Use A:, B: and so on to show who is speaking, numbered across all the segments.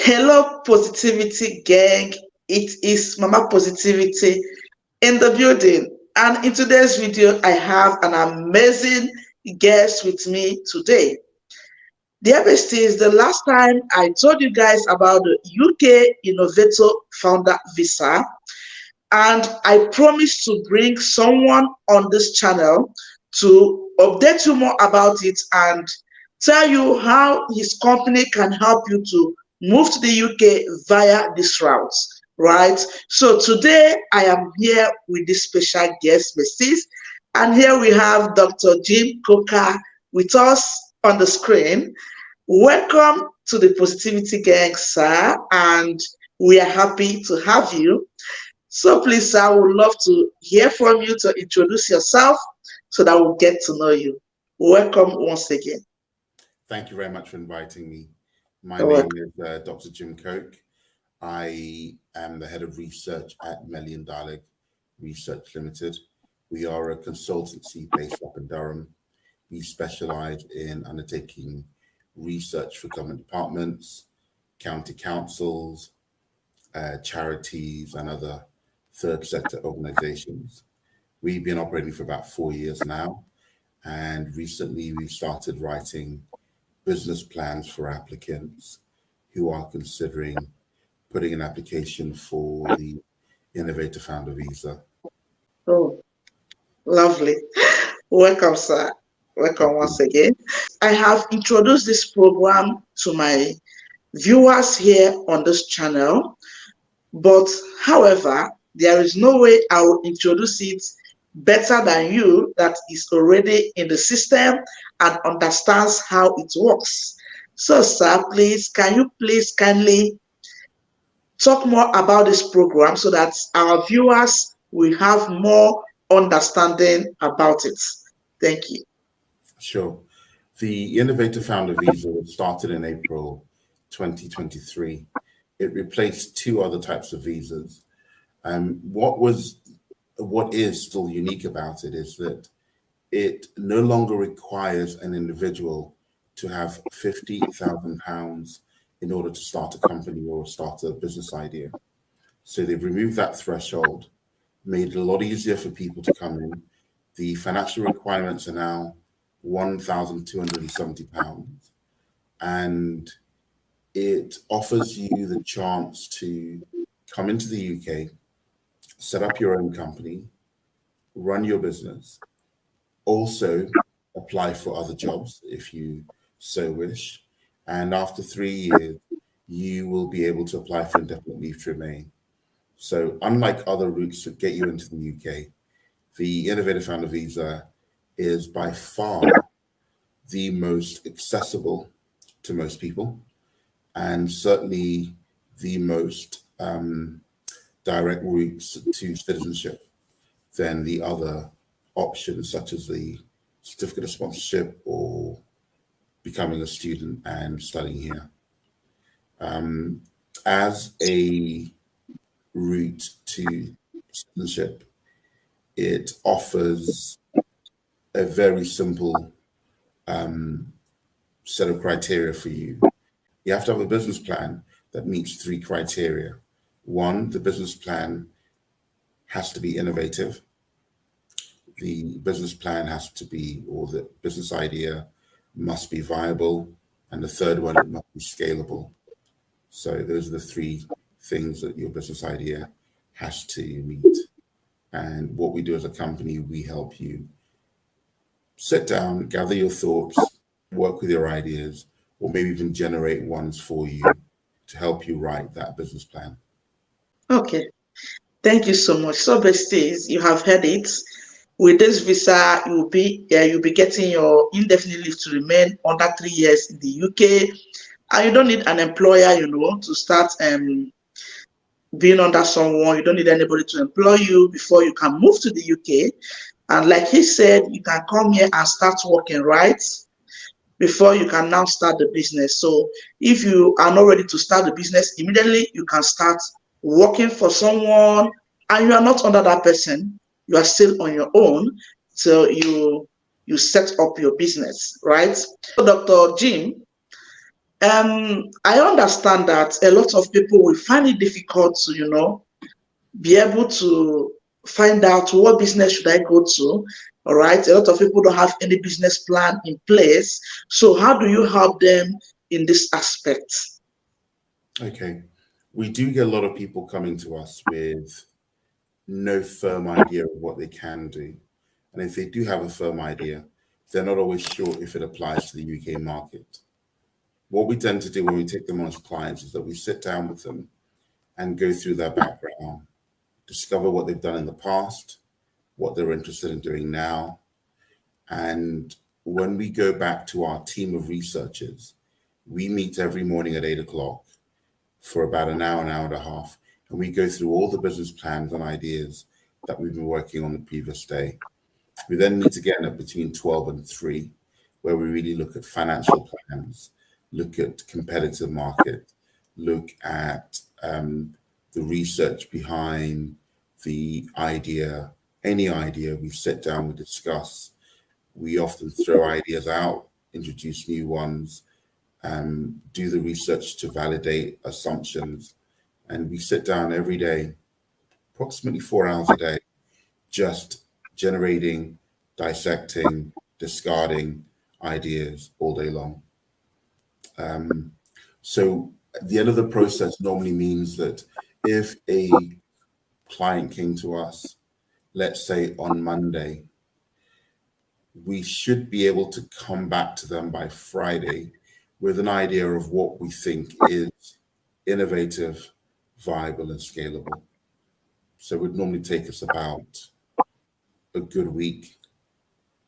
A: Hello, Positivity Gang. It is Mama Positivity in the building. And in today's video, I have an amazing guest with me today. Dear besties, the last time I told you guys about the UK Innovator Founder Visa, and I promised to bring someone on this channel to update you more about it and tell you how his company can help you to move to the UK via this route, right? So today I am here with this special guest, Mrs. And here we have Dr. Jim Coker with us on the screen. Welcome to the Positivity Gang, sir, and we are happy to have you. So please, sir, I would love to hear from you to introduce yourself so that we'll get to know you. Welcome once again.
B: Thank you very much for inviting me. My
A: You're
B: name
A: welcome.
B: is Dr. Jim Coke. I am the head of research at Melian Dialogue Research Limited. We are a consultancy based up in Durham. We specialize in undertaking research for government departments, county councils, charities, and other third sector organizations. We've been operating for about 4 years now, and recently we've started writing business plans for applicants who are considering putting an application for the Innovator Founder Visa.
A: Oh, lovely. Welcome, sir. Welcome
B: Thank
A: once
B: you.
A: again. I have introduced this program to my viewers here on this channel, but however, there is no way I will introduce it better than you that is already in the system and understands how it works. So, sir, please, can you please kindly talk more about this program so that our viewers will have more understanding about it? Thank you.
B: Sure. The Innovator Founder Visa was started in April 2023. It replaced two other types of visas. What is still unique about it is that it no longer requires an individual to have £50,000 in order to start a company or start a business idea. So they've removed that threshold, made it a lot easier for people to come in. The financial requirements are now £1,270, and it offers you the chance to come into the UK, set up your own company, run your business, also apply for other jobs if you so wish. And after 3 years, you will be able to apply for indefinite leave to remain. So unlike other routes that get you into the UK, the Innovator Founder Visa is by far the most accessible to most people, and certainly the most direct routes to citizenship than the other options, such as the certificate of sponsorship or becoming a student and studying here. As a route to citizenship, it offers a very simple set of criteria for you. You have to have a business plan that meets 3 criteria. 1, the business plan has to be innovative. The business plan has to be, or the business idea must be viable. And the third one, it must be scalable. So those are the 3 things that your business idea has to meet. And what we do as a company, we help you sit down, gather your thoughts, work with your ideas, or maybe even generate ones for you to help you write that business plan.
A: Okay. Thank you so much. So, besties, you have heard it. With this visa, you'll be getting your indefinite leave to remain under 3 years in the UK, and you don't need an employer, to start being under someone. You don't need anybody to employ you before you can move to the UK. And like he said, you can come here and start working, right? Before you can now start the business. So if you are not ready to start the business immediately, you can start working for someone, and you are not under that person. You are still on your own. So you set up your business, right? So Dr. Jim, I understand that a lot of people will find it difficult to, be able to find out what business should I go to. All right. A lot of people don't have any business plan in place. So how do you help them in this aspect?
B: Okay. We do get a lot of people coming to us with no firm idea of what they can do. And if they do have a firm idea, they're not always sure if it applies to the UK market. What we tend to do when we take them on as clients is that we sit down with them and go through their background, discover what they've done in the past, what they're interested in doing now. And when we go back to our team of researchers, we meet every morning at 8 o'clock for about an hour and a half. And we go through all the business plans and ideas that we've been working on the previous day. We then meet again at between 12 and 3, where we really look at financial plans, look at competitive market, look at the research behind the idea, any idea. We sit down, we discuss. We often throw ideas out, introduce new ones, do the research to validate assumptions. And we sit down every day, approximately 4 hours a day, just generating, dissecting, discarding ideas all day long. So at the end of the process normally means that if a client came to us, let's say on Monday, we should be able to come back to them by Friday with an idea of what we think is innovative, viable, and scalable. So it would normally take us about a good week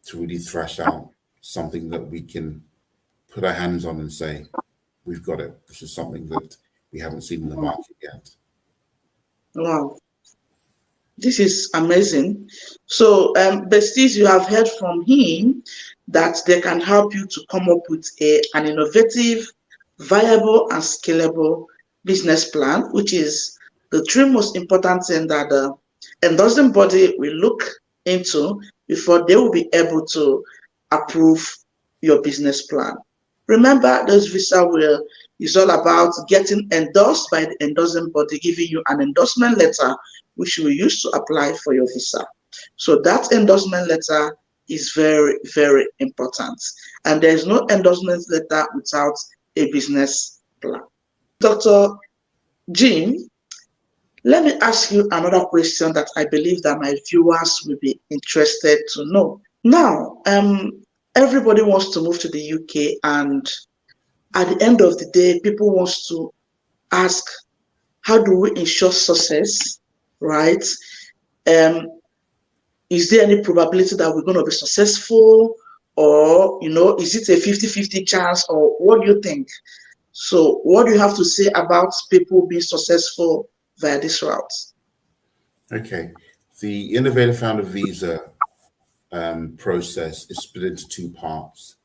B: to really thrash out something that we can put our hands on and say, we've got it. This is something that we haven't seen in the market yet.
A: Wow. This is amazing. So, Besties, you have heard from him that they can help you to come up with an innovative, viable, and scalable business plan, which is the three most important things that the endorsing body will look into before they will be able to approve your business plan. Remember, those visa will is all about getting endorsed by the endorsing body, giving you an endorsement letter, which you will use to apply for your visa. So that endorsement letter is very, very important. And there is no endorsement letter without a business plan. Dr. Jim, let me ask you another question that I believe that my viewers will be interested to know. Now, everybody wants to move to the UK, and at the end of the day, people want to ask, how do we ensure success, right? Is there any probability that we're going to be successful, or, is it a 50-50 chance, or what do you think? So what do you have to say about people being successful via this route?
B: Okay. The Innovator Founder Visa process is split into two parts.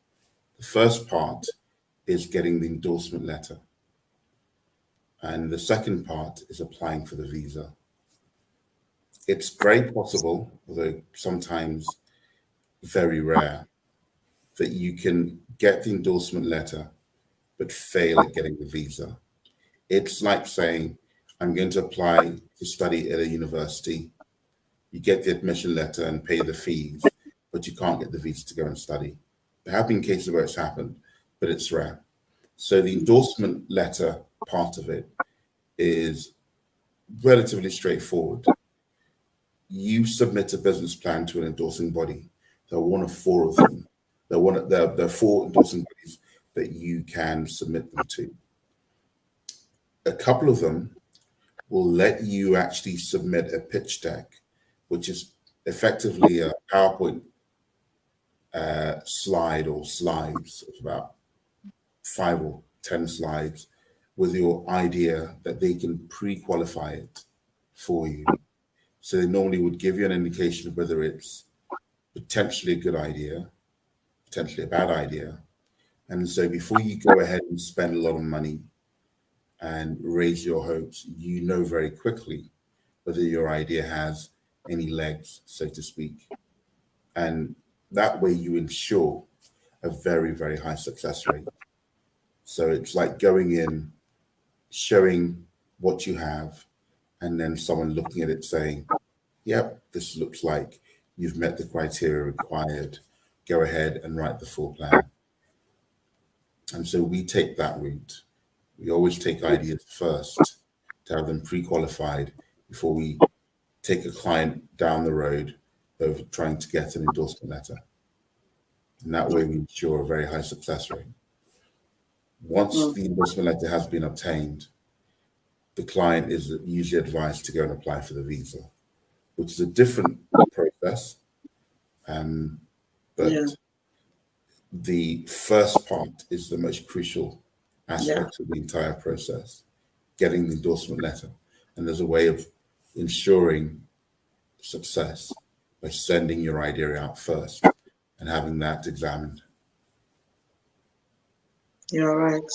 B: The first part is getting the endorsement letter. And the second part is applying for the visa. It's very possible, although sometimes very rare, that you can get the endorsement letter but fail at getting the visa. It's like saying, I'm going to apply to study at a university. You get the admission letter and pay the fees, but you can't get the visa to go and study. There have been cases where it's happened, but it's rare. So the endorsement letter part of it is relatively straightforward. You submit a business plan to an endorsing body. They're one of four of them. There are four endorsing bodies that you can submit them to. A couple of them will let you actually submit a pitch deck, which is effectively a PowerPoint slide or slides of about 5 or 10 slides with your idea that they can pre-qualify it for you. So they normally would give you an indication of whether it's potentially a good idea, potentially a bad idea. And so before you go ahead and spend a lot of money and raise your hopes, you know very quickly whether your idea has any legs, so to speak. And that way you ensure a very, very high success rate. So it's like going in, showing what you have, and then someone looking at it saying, yep, this looks like you've met the criteria required. Go ahead and write the full plan. And so we take that route. We always take ideas first to have them pre-qualified before we take a client down the road of trying to get an endorsement letter. And that way we ensure a very high success rate. Once the endorsement letter has been obtained, the client is usually advised to go and apply for the visa, which is a different process. But the first part is the most crucial aspect of the entire process, getting the endorsement letter. And there's a way of ensuring success by sending your idea out first and having that examined.
A: You're right.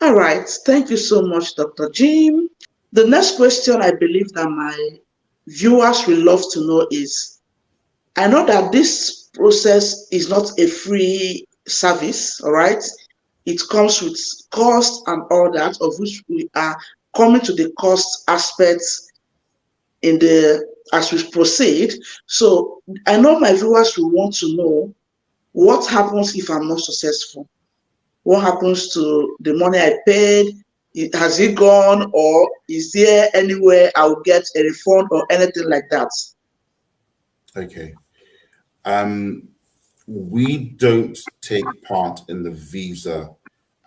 A: All right. Thank you so much, Dr. Jim. The next question I believe that my viewers will love to know is, I know that this process is not a free service, all right? It comes with cost and all that, of which we are coming to the cost aspects as we proceed. So I know my viewers will want to know what happens if I'm not successful. What happens to the money I paid? Has it gone, or is there anywhere I'll get a refund or anything like that?
B: Okay. We don't take part in the visa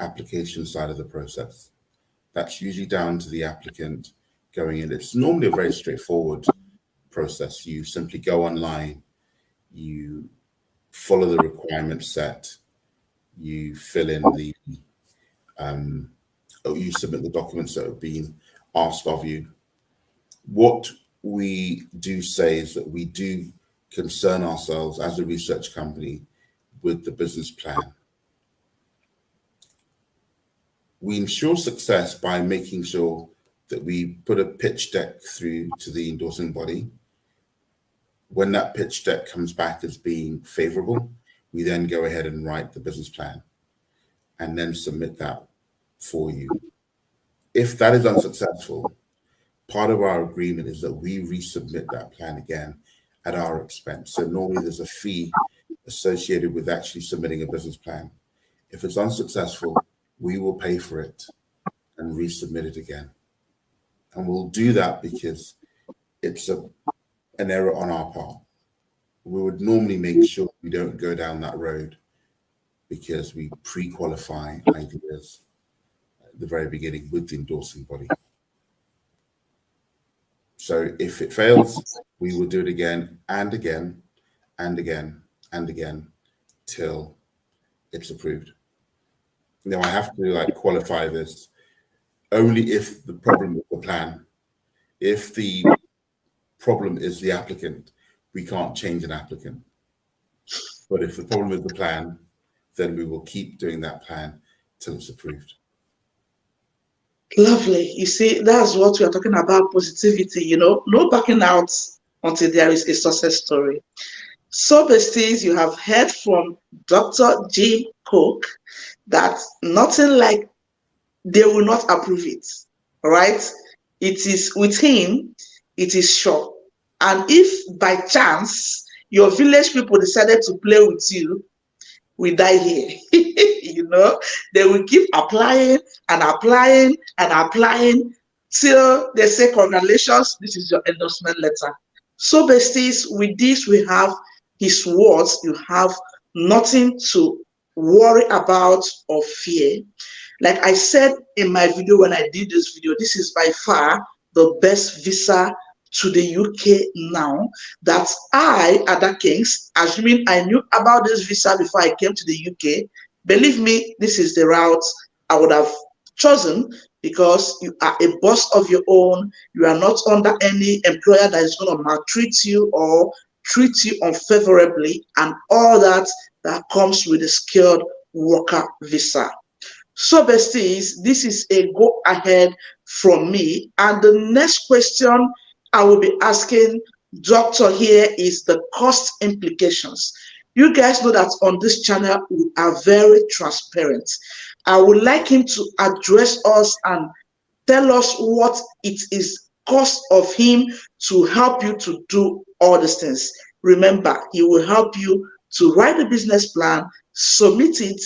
B: application side of the process. That's usually down to the applicant going in. It's normally a very straightforward process. You simply go online, you follow the requirements set, you fill in you submit the documents that have been asked of you. What we do say is that we do concern ourselves as a research company with the business plan. We ensure success by making sure that we put a pitch deck through to the endorsing body. When that pitch deck comes back as being favorable, we then go ahead and write the business plan and then submit that for you. If that is unsuccessful, part of our agreement is that we resubmit that plan again at our expense. So normally there's a fee associated with actually submitting a business plan. If it's unsuccessful, we will pay for it and resubmit it again. And we'll do that because it's an error on our part. We would normally make sure we don't go down that road because we pre-qualify ideas at the very beginning with the endorsing body. So if it fails, we will do it again and again and again and again till it's approved. Now I have to qualify this only if the problem is the plan. If the problem is the applicant, we can't change an applicant. But if the problem is the plan, then we will keep doing that plan till it's approved.
A: Lovely. You see, that's what we are talking about, positivity, no backing out until there is a success story. So, besties, you have heard from Dr. Jim Cook that nothing like they will not approve it, all right? It is with him, it is sure. And if by chance your village people decided to play with you, we die here. They will keep applying and applying and applying till they say, congratulations, this is your endorsement letter. So, besties, with this, we have his words. You have nothing to worry about or fear. Like I said in my video, when I did this video, this is by far the best visa to the UK now that I, Ada Kings, assuming I knew about this visa before I came to the UK, believe me, this is the route I would have chosen because you are a boss of your own. You are not under any employer that is going to maltreat you or treat you unfavorably and all that comes with a skilled worker visa. So, besties, this is a go ahead from me. And the next question I will be asking Doctor here is the cost implications. You guys know that on this channel, we are very transparent. I would like him to address us and tell us what it is cost of him to help you to do all these things. Remember, he will help you to write a business plan, submit it,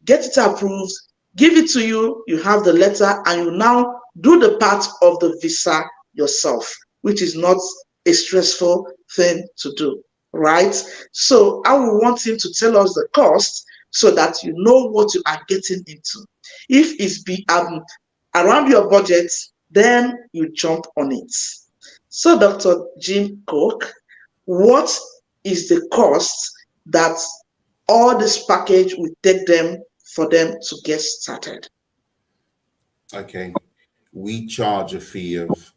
A: get it approved, give it to you, you have the letter, and you now do the part of the visa yourself, which is not a stressful thing to do, right? So I will want him to tell us the cost so that you know what you are getting into. If it's around your budget, then you jump on it. So, Dr. Jim Cook, what is the cost that all this package will take them for them to get started?
B: Okay, we charge a fee of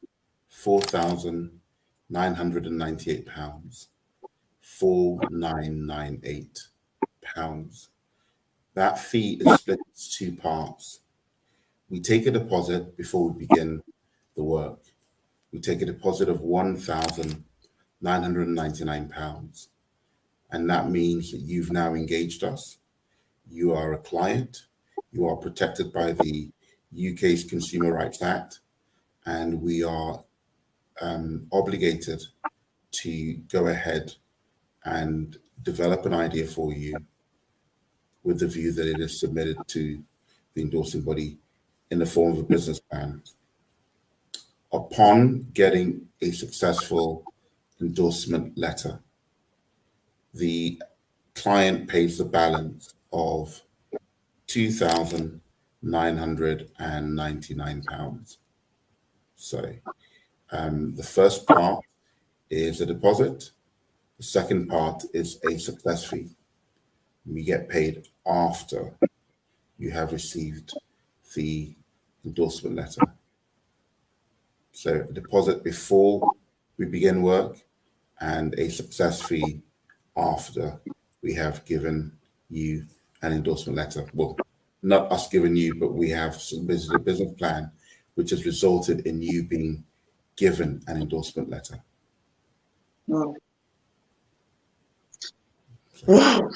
B: £4,998, £4,998. That fee is split into two parts. We take a deposit before we begin the work. We take a deposit of £1,999, and that means that you've now engaged us. You are a client. You are protected by the UK's Consumer Rights Act, and we are obligated to go ahead and develop an idea for you with the view that it is submitted to the endorsing body in the form of a business plan. Upon getting a successful endorsement letter, the client pays the balance of £2,999. So the first part is a deposit. The second part is a success fee. We get paid after you have received the endorsement letter. So a deposit before we begin work and a success fee after we have given you an endorsement letter. Well, not us giving you, but we have submitted a business plan which has resulted in you being given an endorsement letter.
A: Wow. Wow.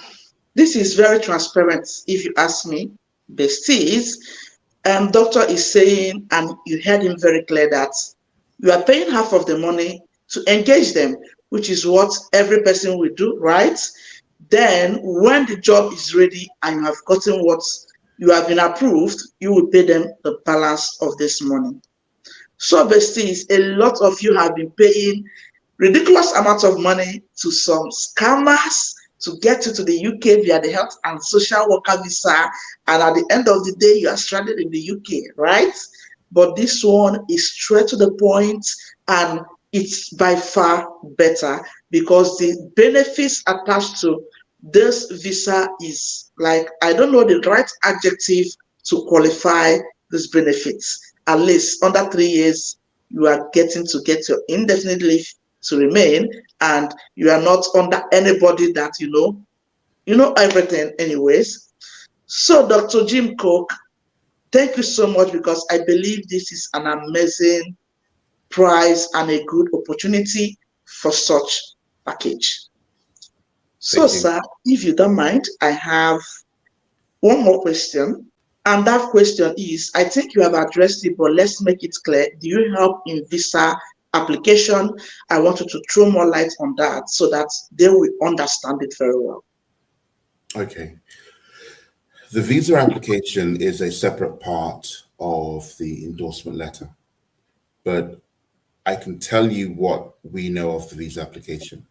A: This is very transparent, if you ask me. Besties, doctor is saying, and you heard him very clear, that you are paying half of the money to engage them, which is what every person will do, right? Then when the job is ready and you have gotten what you have been approved, you will pay them the balance of this money. So besties, a lot of you have been paying ridiculous amounts of money to some scammers to get you to the UK via the health and social worker visa, and at the end of the day, you are stranded in the UK, right? But this one is straight to the point, and it's by far better because the benefits attached to this visa is like, I don't know the right adjective to qualify these benefits. At least under 3 years, you are getting to get your indefinite leave to remain, and you are not under anybody that you know everything anyways. So Dr. Jim Cook, thank you so much, because I believe this is an amazing price and a good opportunity for such package. So sir, if you don't mind, I have one more question. And that question is, I think you have addressed it, but let's make it clear. Do you help in visa application? I want you to throw more light on that so that they will understand it very well.
B: Okay. The visa application is a separate part of the endorsement letter, but I can tell you what we know of the visa application.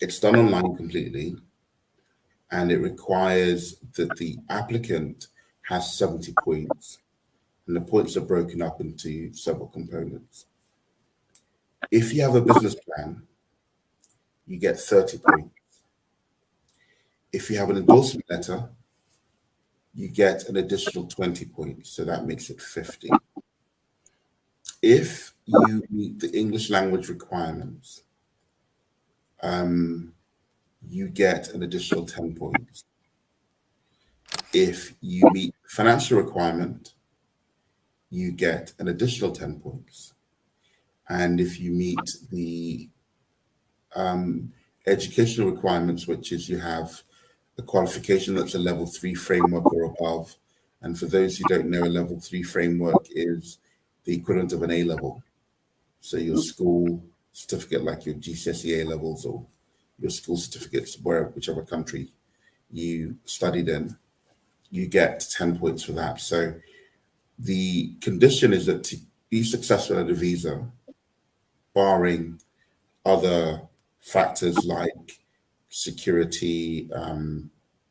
B: It's done online completely, and it requires that the applicant has 70 points, and the points are broken up into several components. If you have a business plan, you get 30 points. If you have an endorsement letter, you get an additional 20 points, so that makes it 50. If you meet the English language requirements, you get an additional 10 points. If you meet financial requirement, you get an additional 10 points. And if you meet the educational requirements, which is you have a qualification that's a level 3 framework or above. And for those who don't know, a level 3 framework is the equivalent of an A level. So your school certificate, like your GCSE A levels or your school certificates, whichever country you studied in, you get 10 points for that. So the condition is that to be successful at a visa, barring other factors like security,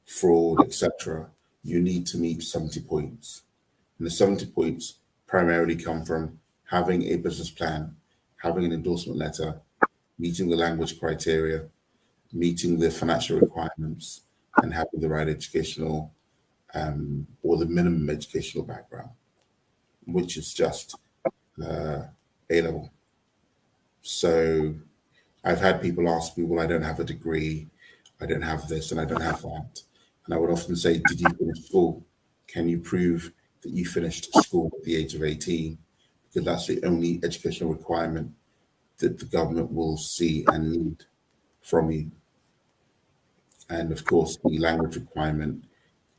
B: fraud, etc., you need to meet 70 points. And the 70 points primarily come from having a business plan, having an endorsement letter, meeting the language criteria, meeting the financial requirements, and having the right educational or the minimum educational background, which is just A level. So I've had people ask me, well, I don't have a degree, I don't have this, and I don't have that. And I would often say, did you finish school? Can you prove that you finished school at the age of 18? Because that's the only educational requirement that the government will see and need from you. And of course, the language requirement,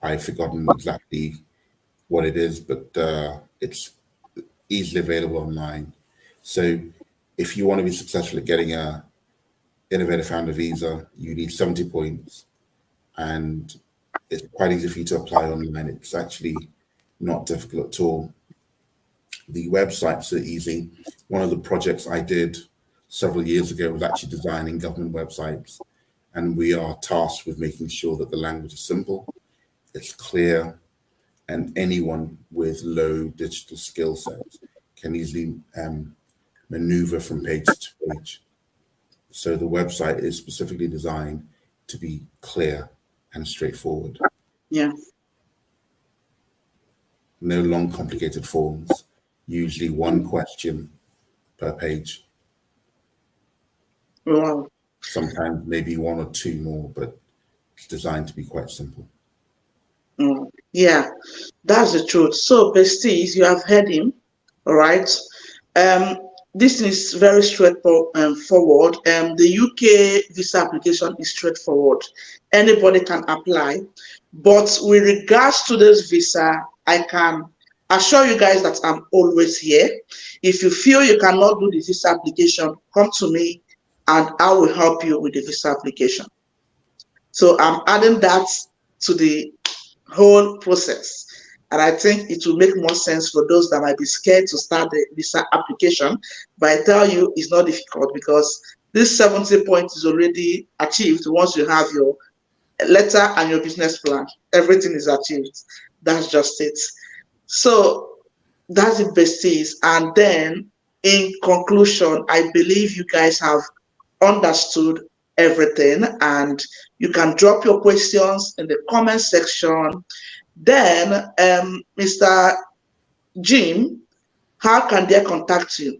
B: I've forgotten exactly what it is, but it's easily available online. So if you want to be successful at getting a Innovator Founder visa, you need 70 points, and it's quite easy for you to apply online. It's actually not difficult at all. The websites are easy. One of the projects I did several years ago was actually designing government websites, and we are tasked with making sure that the language is simple, it's clear, and anyone with low digital skill sets can easily maneuver from page to page. So the website is specifically designed to be clear and straightforward.
A: Yeah.
B: No long, complicated forms, usually one question per page.
A: Wow.
B: Sometimes maybe one or two more, but it's designed to be quite simple.
A: Yeah, that's the truth. So, besties, you have heard him, all right? This is very straightforward. The UK visa application is straightforward. Anybody can apply. But with regards to this visa, I can assure you guys that I'm always here. If you feel you cannot do the visa application, come to me and I will help you with the visa application. So I'm adding that to the whole process. And I think it will make more sense for those that might be scared to start the visa application. But I tell you, it's not difficult because this 70 points is already achieved once you have your letter and your business plan. Everything is achieved. That's just it. So that's the besties. And then in conclusion, I believe you guys have understood everything, and you can drop your questions in the comment section. Then, Mr. Jim, how can they contact you?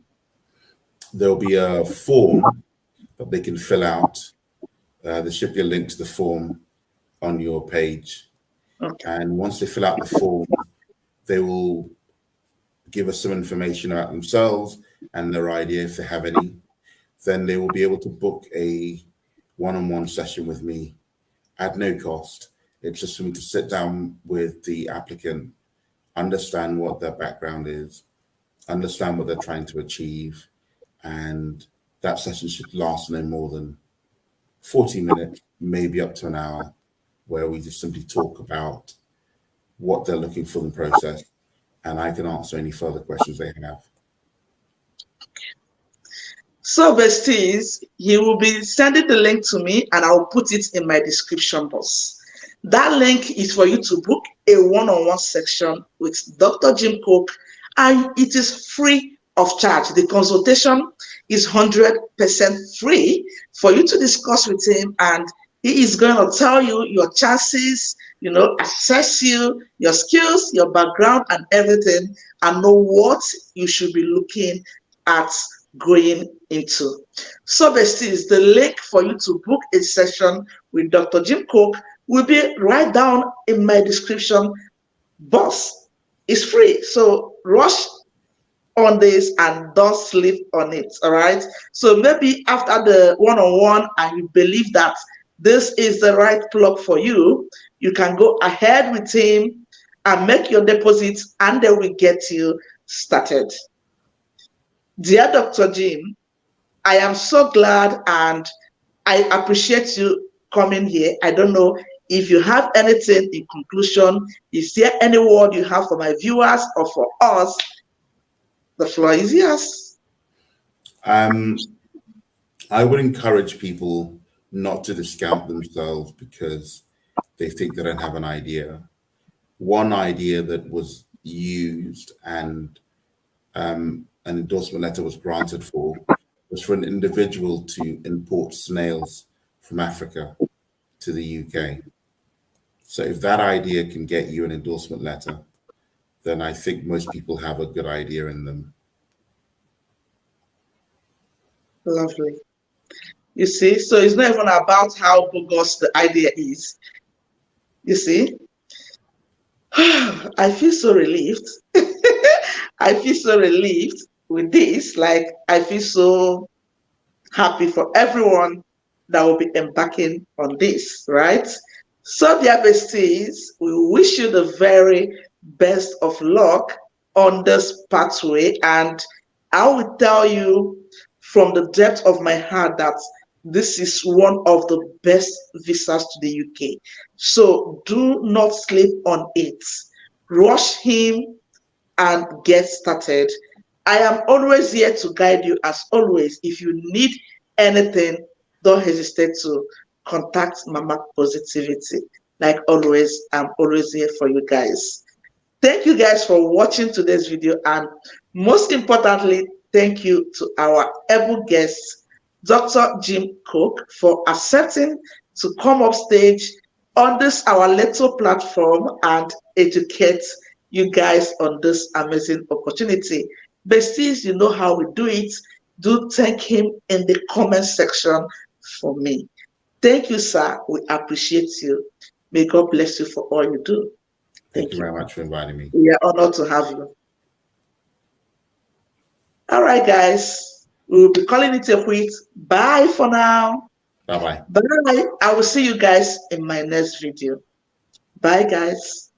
B: There'll be a form that they can fill out. There should be a link to the form on your page.
A: Okay.
B: And once they fill out the form, they will give us some information about themselves and their idea if they have any. Then they will be able to book a one-on-one session with me at no cost. It's just for me to sit down with the applicant, understand what their background is, understand what they're trying to achieve, and that session should last no more than 40 minutes, maybe up to an hour, where we just simply talk about what they're looking for in the process, and I can answer any further questions they have.
A: So, besties, he will be sending the link to me and I'll put it in my description box. That link is for you to book a one-on-one section with Dr. Jim Cook, and it is free of charge. The consultation is 100% free for you to discuss with him, and he is going to tell you your chances, assess you, your skills, your background, and everything, and know what you should be looking at going into. So, besties, the link for you to book a session with Dr. Jim Cook will be right down in my description box. It's free, so rush on this and don't sleep on it. All right. So maybe after the one-on-one and you believe that this is the right plug for you, you can go ahead with him and make your deposit, and then we get you started. Dear Dr. Jim, I am so glad and I appreciate you coming here. I don't know if you have anything in conclusion. Is there any word you have for my viewers or for us? The floor is yours.
B: I would encourage people not to discount themselves because they think they don't have an idea. One idea that was used and an endorsement letter was granted for was for an individual to import snails from Africa to the UK. So if that idea can get you an endorsement letter, then I think most people have a good idea in them.
A: Lovely. You see, so it's not even about how bogus the idea is. You see, I feel so relieved. I feel so relieved with this. Like, I feel so happy for everyone that will be embarking on this, right? So, dear besties, we wish you the very best of luck on this pathway. And I will tell you from the depth of my heart that this is one of the best visas to the UK. So do not sleep on it. Rush him and get started. I am always here to guide you as always. If you need anything, don't hesitate to contact Mama Positivity. Like always, I'm always here for you guys. Thank you guys for watching today's video, and most importantly, thank you to our able guest, Dr. Jim Cook, for accepting to come up stage on this our little platform and educate you guys on this amazing opportunity. Besties, you know how we do it. Do thank him in the comment section for me. Thank you, sir. We appreciate you. May God bless you for all you do.
B: Thank you very much for inviting me.
A: We are honored to have you. All right, guys. We will be calling it a quit. Bye for now.
B: Bye-bye.
A: Bye. I will see you guys in my next video. Bye, guys.